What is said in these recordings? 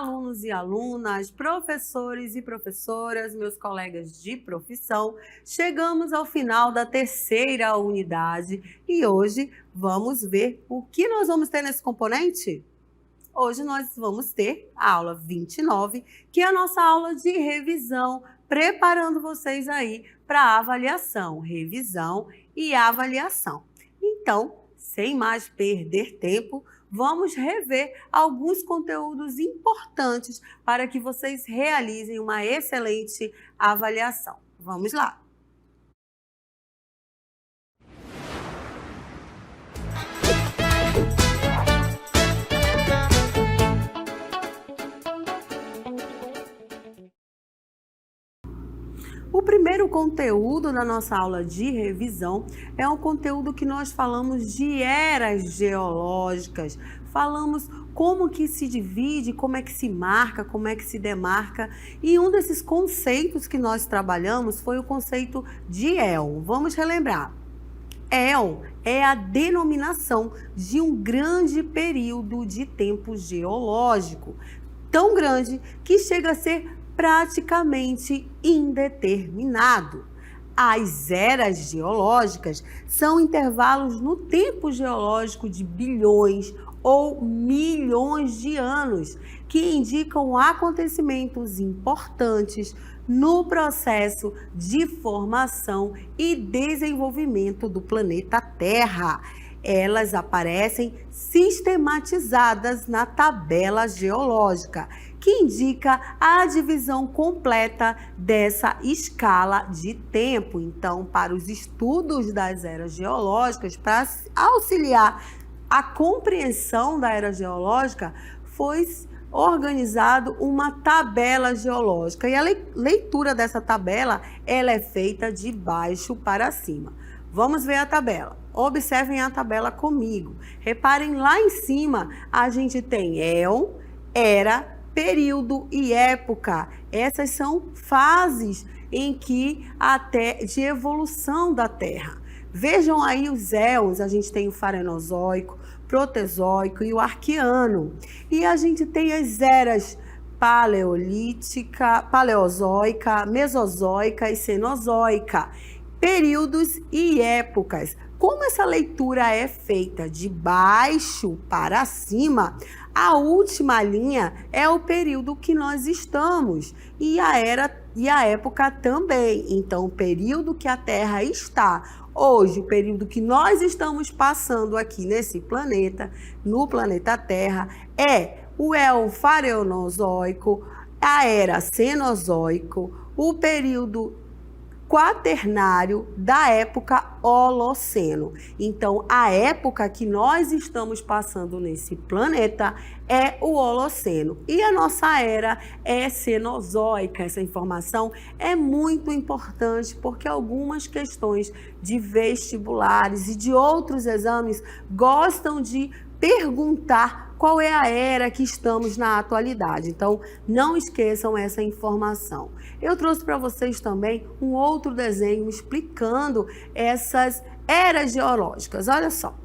alunos e alunas, professores e professoras, meus colegas de profissão. Chegamos ao final da terceira unidade e hoje vamos ver o que nós vamos ter nesse componente? Hoje nós vamos ter a aula 29, que é a nossa aula de revisão, preparando vocês aí para a avaliação, revisão e avaliação. Então, sem mais perder tempo, vamos rever alguns conteúdos importantes para que vocês realizem uma excelente avaliação. Vamos lá! O primeiro conteúdo da nossa aula de revisão é um conteúdo que nós falamos de eras geológicas, falamos como que se divide, como é que se marca, como é que se demarca, e um desses conceitos que nós trabalhamos foi o conceito de éon. Vamos relembrar. Éon é a denominação de um grande período de tempo geológico, tão grande que chega a ser praticamente indeterminado. As eras geológicas são intervalos no tempo geológico de bilhões ou milhões de anos, que indicam acontecimentos importantes no processo de formação e desenvolvimento do planeta Terra. Elas aparecem sistematizadas na tabela geológica, que indica a divisão completa dessa escala de tempo. Então, para os estudos das eras geológicas, para auxiliar a compreensão da era geológica, foi organizado uma tabela geológica. E a leitura dessa tabela, ela é feita de baixo para cima. Vamos ver a tabela. Observem a tabela comigo. Reparem lá em cima, a gente tem éon, era, período e época. Essas são fases em que de evolução da Terra. Vejam aí os éons, a gente tem o Farenozoico, Protezoico e o Arqueano. E a gente tem as eras Paleolítica, Paleozoica, Mesozoica e Cenozoica. Períodos e épocas. Como essa leitura é feita de baixo para cima, a última linha é o período que nós estamos e a época também. Então, o período que a Terra está hoje, o período que nós estamos passando aqui nesse planeta, no planeta Terra, é o éon Farenozoico, a era Cenozoico, o período quaternário da época Holoceno. Então, a época que nós estamos passando nesse planeta é o Holoceno. E a nossa era é Cenozoica. Essa informação é muito importante porque algumas questões de vestibulares e de outros exames gostam de perguntar qual é a era que estamos na atualidade. Então, não esqueçam essa informação. Eu trouxe para vocês também um outro desenho explicando essas eras geológicas. Olha só,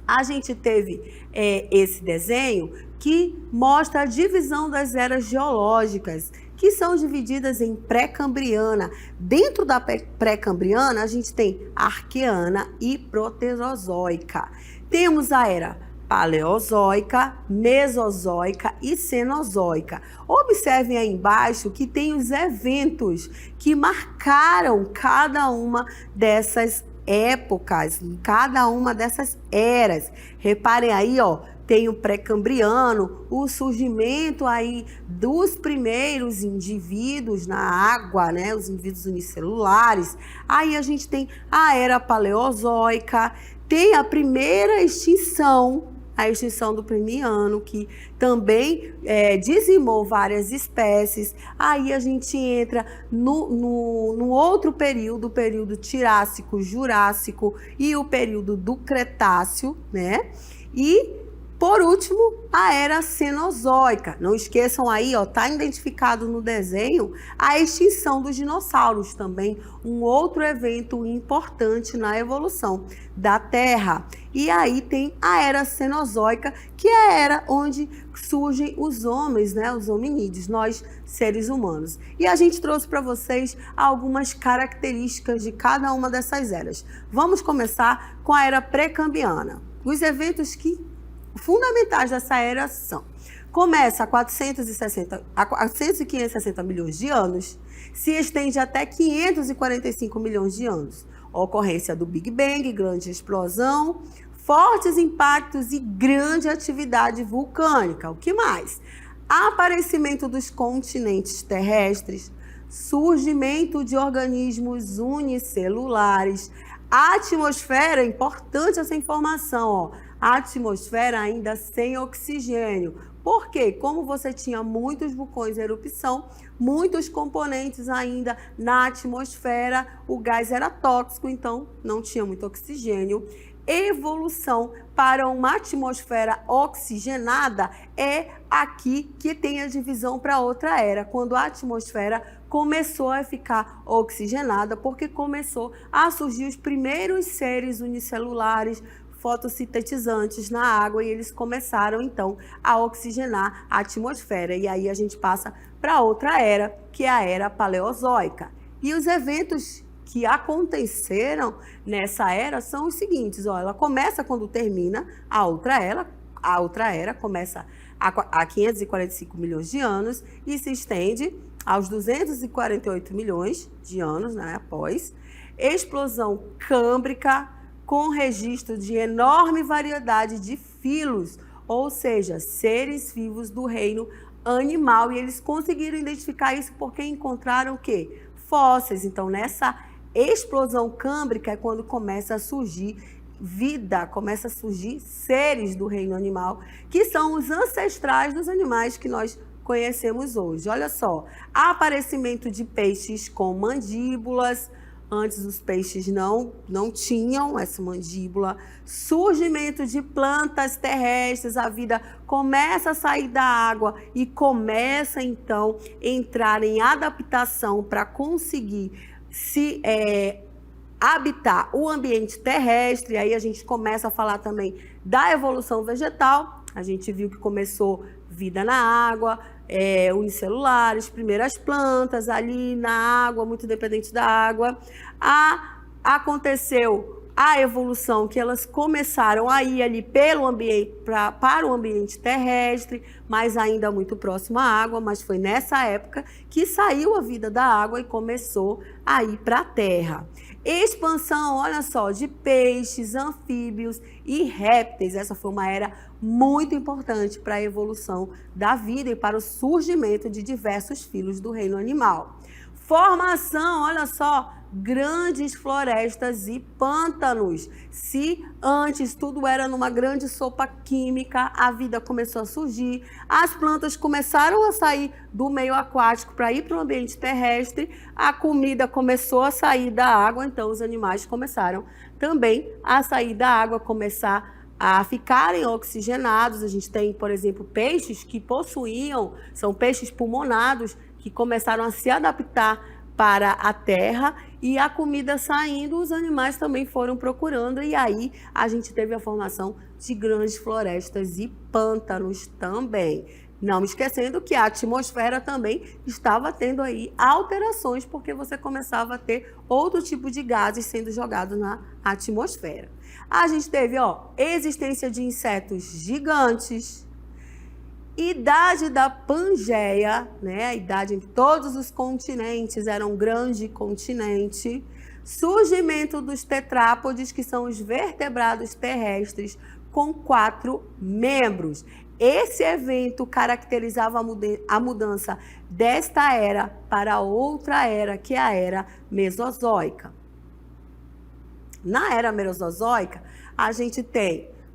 a gente teve esse desenho que mostra a divisão das eras geológicas, que são divididas em pré-cambriana. Dentro da pré-cambriana, a gente tem arqueana e proterozoica. Temos a era Paleozoica, Mesozoica e Cenozoica. Observem aí embaixo que tem os eventos que marcaram cada uma dessas épocas, cada uma dessas eras. Reparem aí, ó, tem o pré-cambriano, o surgimento aí dos primeiros indivíduos na água, né, os indivíduos unicelulares. Aí a gente tem a era paleozoica, tem a primeira extinção, a extinção do Permiano, que também dizimou várias espécies. Aí a gente entra no outro período, o período Tirássico, Jurássico e o período do Cretáceo, né? E Por último, a Era Cenozoica. Não esqueçam aí, ó, tá identificado no desenho a extinção dos dinossauros, também um outro evento importante na evolução da Terra. E aí tem a Era Cenozoica, que é a era onde surgem os homens, né, os hominídeos, nós seres humanos. E a gente trouxe para vocês algumas características de cada uma dessas eras. Vamos começar com a Era Pré-Cambriana. Os eventos fundamentais dessa era são: começa a 400 e 560 milhões de anos, se estende até 545 milhões de anos. Ocorrência do Big Bang, grande explosão, fortes impactos e grande atividade vulcânica. O que mais? Aparecimento dos continentes terrestres, surgimento de organismos unicelulares, a atmosfera, importante essa informação, ó, a atmosfera ainda sem oxigênio. Por quê? Como você tinha muitos vulcões em erupção, muitos componentes ainda na atmosfera, o gás era tóxico, então não tinha muito oxigênio. Evolução para uma atmosfera oxigenada é aqui que tem a divisão para outra era, quando a atmosfera começou a ficar oxigenada, porque começou a surgir os primeiros seres unicelulares, fotossintetizantes na água, e eles começaram então a oxigenar a atmosfera. E aí a gente passa para outra era, que é a Era Paleozoica. E os eventos que aconteceram nessa era são os seguintes, ó, ela começa quando termina a outra era começa há 545 milhões de anos e se estende aos 248 milhões de anos, né, após explosão câmbrica, com registro de enorme variedade de filos, ou seja, seres vivos do reino animal, e eles conseguiram identificar isso porque encontraram o quê? Fósseis. Então, nessa explosão câmbrica é quando começa a surgir vida, começa a surgir seres do reino animal, que são os ancestrais dos animais que nós conhecemos hoje. Olha só, aparecimento de peixes com mandíbulas. Antes os peixes não tinham essa mandíbula. Surgimento de plantas terrestres, a vida começa a sair da água e começa então a entrar em adaptação para conseguir se habitar o ambiente terrestre. Aí a gente começa a falar também da evolução vegetal. A gente viu que começou vida na água, unicelulares, primeiras plantas ali na água, muito dependentes da água. Aconteceu a evolução, que elas começaram a ir ali pelo ambiente, para o ambiente terrestre, mas ainda muito próximo à água, mas foi nessa época que saiu a vida da água e começou a ir para a terra. Expansão, olha só, de peixes, anfíbios e répteis. Essa foi uma era muito importante para a evolução da vida e para o surgimento de diversos filos do reino animal. Formação, olha só, grandes florestas e pântanos. Se antes tudo era numa grande sopa química, a vida começou a surgir, as plantas começaram a sair do meio aquático para ir para o ambiente terrestre, a comida começou a sair da água, então os animais começaram também a sair da água, começar a ficarem oxigenados. A gente tem, por exemplo, peixes que são peixes pulmonados, que começaram a se adaptar para a terra, e a comida saindo, os animais também foram procurando, e aí a gente teve a formação de grandes florestas e pântanos também. Não me esquecendo que a atmosfera também estava tendo aí alterações, porque você começava a ter outro tipo de gases sendo jogados na atmosfera. A gente teve, existência de insetos gigantes, idade da Pangeia, né? A idade em que todos os continentes eram um grande continente. Surgimento dos tetrápodes, que são os vertebrados terrestres com 4 membros. Esse evento caracterizava a mudança desta era para outra era, que é a Era Mesozoica. Na Era Mesozoica, a gente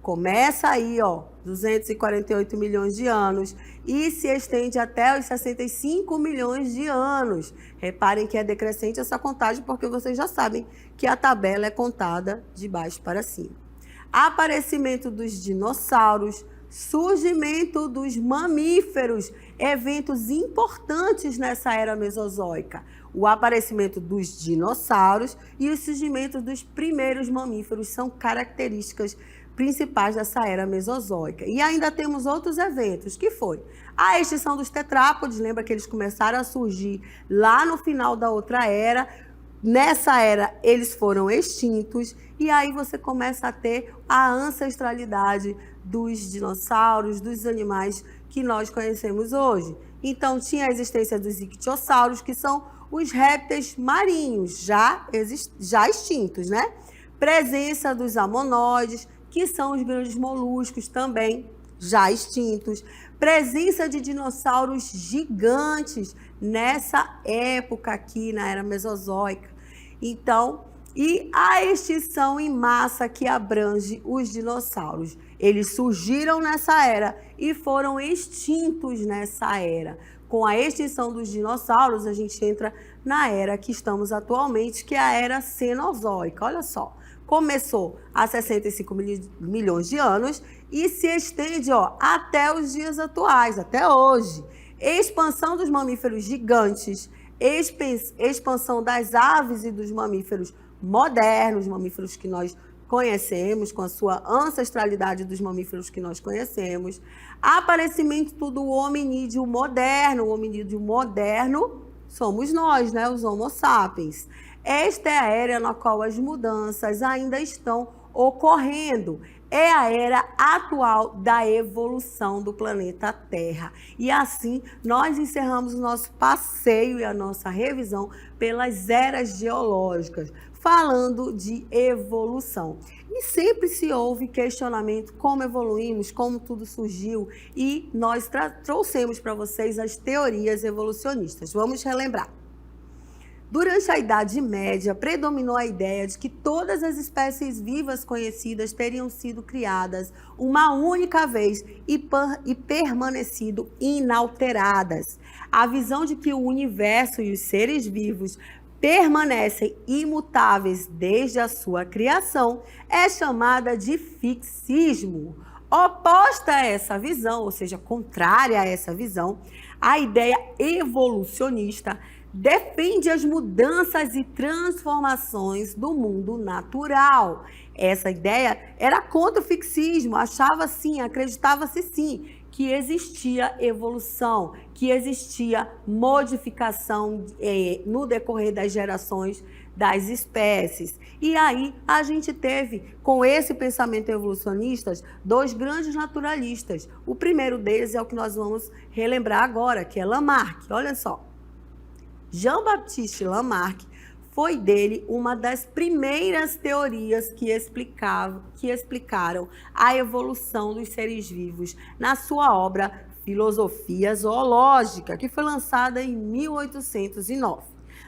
começa aí, 248 milhões de anos e se estende até os 65 milhões de anos. Reparem que é decrescente essa contagem, porque vocês já sabem que a tabela é contada de baixo para cima. Aparecimento dos dinossauros, surgimento dos mamíferos, eventos importantes nessa era mesozoica. O aparecimento dos dinossauros e o surgimento dos primeiros mamíferos são características principais dessa era mesozoica. E ainda temos outros eventos, que foi a extinção dos tetrápodes, lembra que eles começaram a surgir lá no final da outra era. Nessa era, eles foram extintos, e aí você começa a ter a ancestralidade dos dinossauros, dos animais que nós conhecemos hoje. Então, tinha a existência dos ictiossauros, que são os répteis marinhos, já extintos, né? Presença dos amonoides, que são os grandes moluscos também, já extintos. Presença de dinossauros gigantes nessa época aqui, na era mesozoica. Então, e a extinção em massa que abrange os dinossauros. Eles surgiram nessa era e foram extintos nessa era. Com a extinção dos dinossauros, a gente entra na era que estamos atualmente, que é a era Cenozoica. Olha só, começou há 65 milhões de anos e se estende até os dias atuais, até hoje. Expansão dos mamíferos gigantes, expansão das aves e dos mamíferos modernos, mamíferos que nós conhecemos, com a sua ancestralidade dos mamíferos que nós conhecemos. Aparecimento do hominídeo moderno. O hominídeo moderno somos nós, né? Os Homo sapiens. Esta é a era na qual as mudanças ainda estão ocorrendo. É a era atual da evolução do planeta Terra. E assim, nós encerramos o nosso passeio e a nossa revisão pelas eras geológicas, falando de evolução. E sempre se houve questionamento como evoluímos, como tudo surgiu, e nós trouxemos para vocês as teorias evolucionistas. Vamos relembrar. Durante a Idade Média, predominou a ideia de que todas as espécies vivas conhecidas teriam sido criadas uma única vez e permanecido inalteradas. A visão de que o universo e os seres vivos permanecem imutáveis desde a sua criação é chamada de fixismo. Oposta a essa visão, ou seja, contrária a essa visão, a ideia evolucionista defende as mudanças e transformações do mundo natural. Essa ideia era contra o fixismo, achava sim, acreditava-se sim, que existia evolução, que existia modificação no decorrer das gerações das espécies. E aí a gente teve, com esse pensamento evolucionista, dois grandes naturalistas. O primeiro deles é o que nós vamos relembrar agora, que é Lamarck. Olha só. Jean-Baptiste Lamarck foi dele uma das primeiras teorias que explicaram a evolução dos seres vivos na sua obra Filosofia Zoológica, que foi lançada em 1809.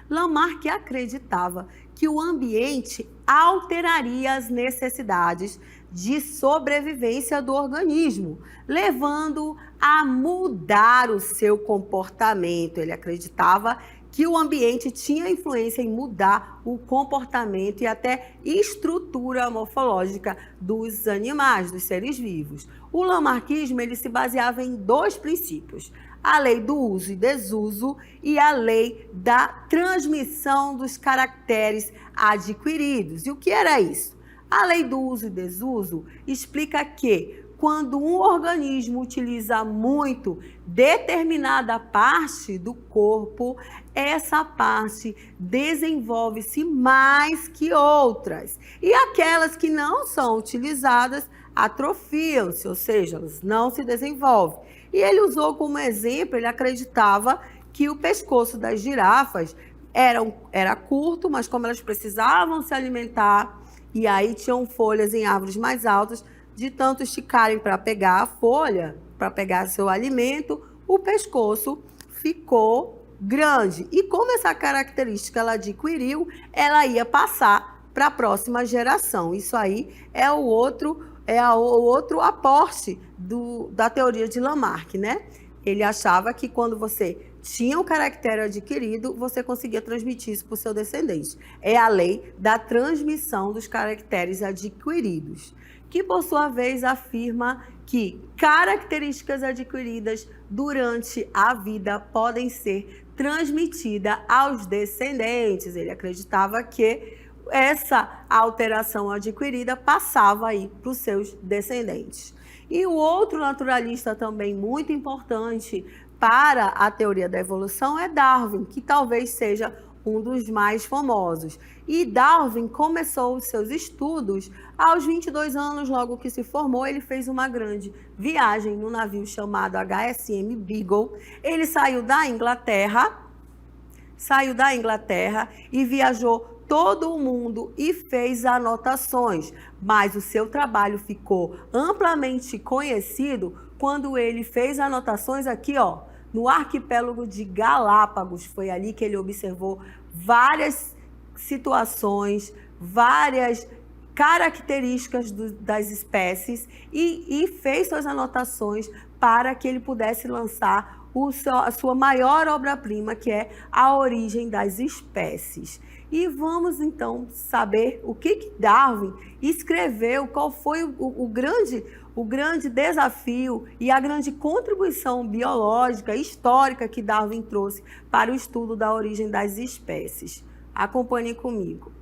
Lamarck acreditava que o ambiente alteraria as necessidades de sobrevivência do organismo, levando-o a mudar o seu comportamento. Ele acreditava que o ambiente tinha influência em mudar o comportamento e até estrutura morfológica dos animais, dos seres vivos. O lamarquismo ele se baseava em dois princípios: a lei do uso e desuso e a lei da transmissão dos caracteres adquiridos. E o que era isso? A lei do uso e desuso explica que quando um organismo utiliza muito determinada parte do corpo, essa parte desenvolve-se mais que outras. E aquelas que não são utilizadas atrofiam-se, ou seja, elas não se desenvolvem. E ele usou como exemplo, ele acreditava que o pescoço das girafas era curto, mas como elas precisavam se alimentar, e aí tinham folhas em árvores mais altas, de tanto esticarem para pegar a folha, para pegar seu alimento, o pescoço ficou grande. E como essa característica ela adquiriu, ela ia passar para a próxima geração. Isso aí é o outro aporte da teoria de Lamarck, né? Ele achava que quando você tinha um caractere adquirido, você conseguia transmitir isso para o seu descendente. É a lei da transmissão dos caracteres adquiridos, que por sua vez afirma que características adquiridas durante a vida podem ser transmitidas aos descendentes. Ele acreditava que essa alteração adquirida passava aí para os seus descendentes. E o outro naturalista também muito importante para a teoria da evolução é Darwin, que talvez seja um dos mais famosos. E Darwin começou os seus estudos aos 22 anos, logo que se formou, ele fez uma grande viagem no navio chamado HSM Beagle. Ele saiu da Inglaterra e viajou todo o mundo e fez anotações, mas o seu trabalho ficou amplamente conhecido quando ele fez anotações aqui, ó, no arquipélago de Galápagos. Foi ali que ele observou várias situações, várias características das espécies e fez suas anotações para que ele pudesse lançar a sua maior obra-prima, que é A Origem das Espécies. E vamos então saber o que Darwin escreveu, qual foi o grande desafio e a grande contribuição biológica, histórica que Darwin trouxe para o estudo da origem das espécies. Acompanhem comigo.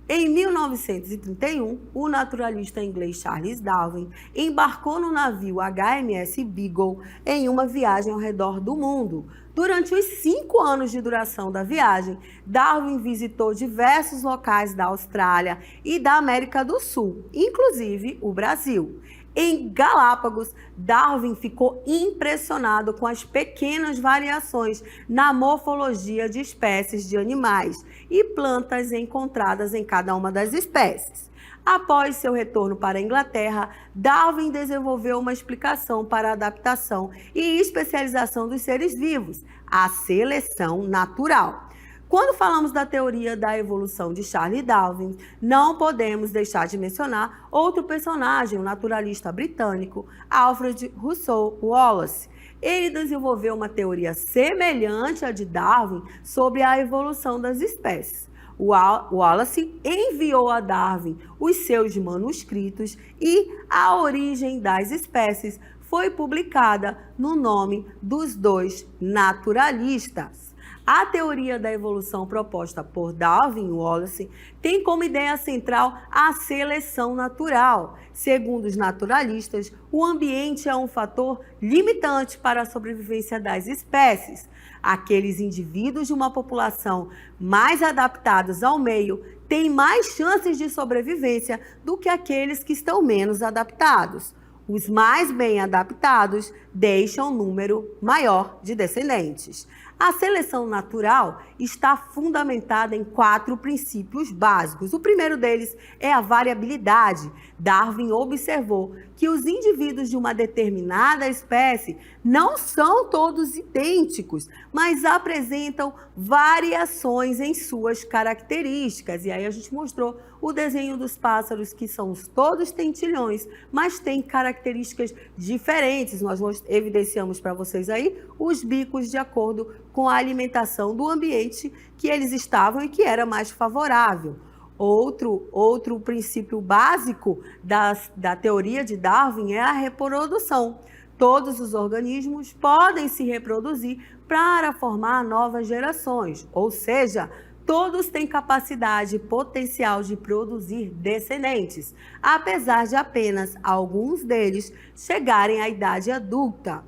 Em 1931, o naturalista inglês Charles Darwin embarcou no navio HMS Beagle em uma viagem ao redor do mundo. Durante os 5 anos de duração da viagem, Darwin visitou diversos locais da Austrália e da América do Sul, inclusive o Brasil. Em Galápagos, Darwin ficou impressionado com as pequenas variações na morfologia de espécies de animais e plantas encontradas em cada uma das espécies. Após seu retorno para a Inglaterra, Darwin desenvolveu uma explicação para a adaptação e especialização dos seres vivos, a seleção natural. Quando falamos da teoria da evolução de Charles Darwin, não podemos deixar de mencionar outro personagem, o naturalista britânico Alfred Russel Wallace. Ele desenvolveu uma teoria semelhante à de Darwin sobre a evolução das espécies. Wallace enviou a Darwin os seus manuscritos e A Origem das Espécies foi publicada no nome dos dois naturalistas. A teoria da evolução proposta por Darwin e Wallace tem como ideia central a seleção natural. Segundo os naturalistas, o ambiente é um fator limitante para a sobrevivência das espécies. Aqueles indivíduos de uma população mais adaptados ao meio têm mais chances de sobrevivência do que aqueles que estão menos adaptados. Os mais bem adaptados deixam um número maior de descendentes. A seleção natural está fundamentada em 4 princípios básicos. O primeiro deles é a variabilidade. Darwin observou que os indivíduos de uma determinada espécie não são todos idênticos, mas apresentam variações em suas características. E aí a gente mostrou o desenho dos pássaros, que são todos tentilhões, mas têm características diferentes. Nós evidenciamos para vocês aí os bicos de acordo com a alimentação do ambiente que eles estavam e que era mais favorável. Outro princípio básico da teoria de Darwin é a reprodução. Todos os organismos podem se reproduzir para formar novas gerações, ou seja, todos têm capacidade e potencial de produzir descendentes, apesar de apenas alguns deles chegarem à idade adulta.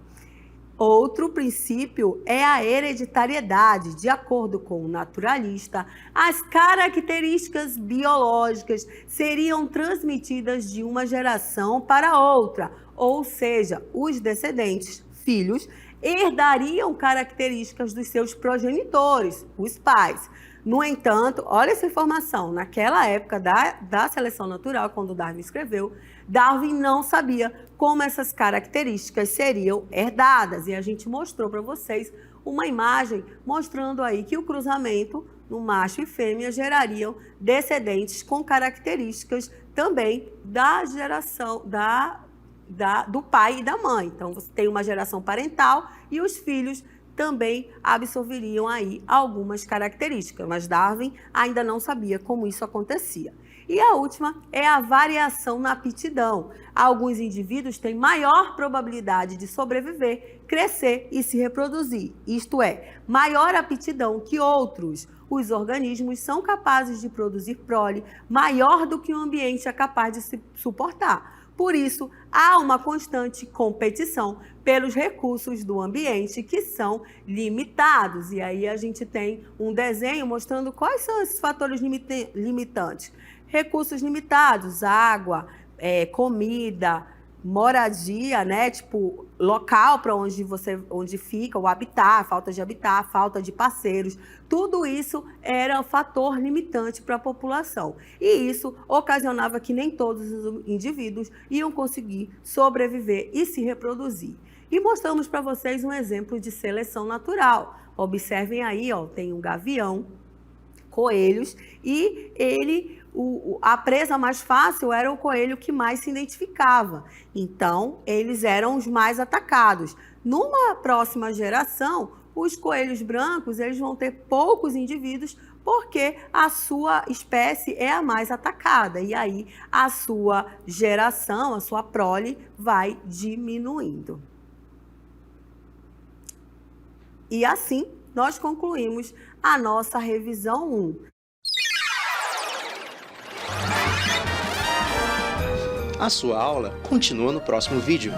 Outro princípio é a hereditariedade. De acordo com o naturalista, as características biológicas seriam transmitidas de uma geração para outra, ou seja, os descendentes, filhos, herdariam características dos seus progenitores, os pais. No entanto, olha essa informação, naquela época da seleção natural, quando Darwin escreveu, Darwin não sabia como essas características seriam herdadas. E a gente mostrou para vocês uma imagem mostrando aí que o cruzamento no macho e fêmea gerariam descendentes com características também da geração do pai e da mãe. Então, você tem uma geração parental e os filhos também absorveriam aí algumas características, mas Darwin ainda não sabia como isso acontecia. E a última é a variação na aptidão. Alguns indivíduos têm maior probabilidade de sobreviver, crescer e se reproduzir, isto é, maior aptidão que outros. Os organismos são capazes de produzir prole maior do que o ambiente é capaz de se suportar. Por isso, há uma constante competição pelos recursos do ambiente que são limitados. E aí a gente tem um desenho mostrando quais são esses fatores limitantes. Recursos limitados, água, comida, moradia, né? Tipo, local para onde fica, o habitat, falta de parceiros. Tudo isso era um fator limitante para a população. E isso ocasionava que nem todos os indivíduos iam conseguir sobreviver e se reproduzir. E mostramos para vocês um exemplo de seleção natural. Observem aí, ó, tem um gavião, coelhos, e a presa mais fácil era o coelho que mais se identificava. Então, eles eram os mais atacados. Numa próxima geração, os coelhos brancos eles vão ter poucos indivíduos porque a sua espécie é a mais atacada. E aí, a sua geração, a sua prole, vai diminuindo. E assim, nós concluímos a nossa revisão 1. A sua aula continua no próximo vídeo.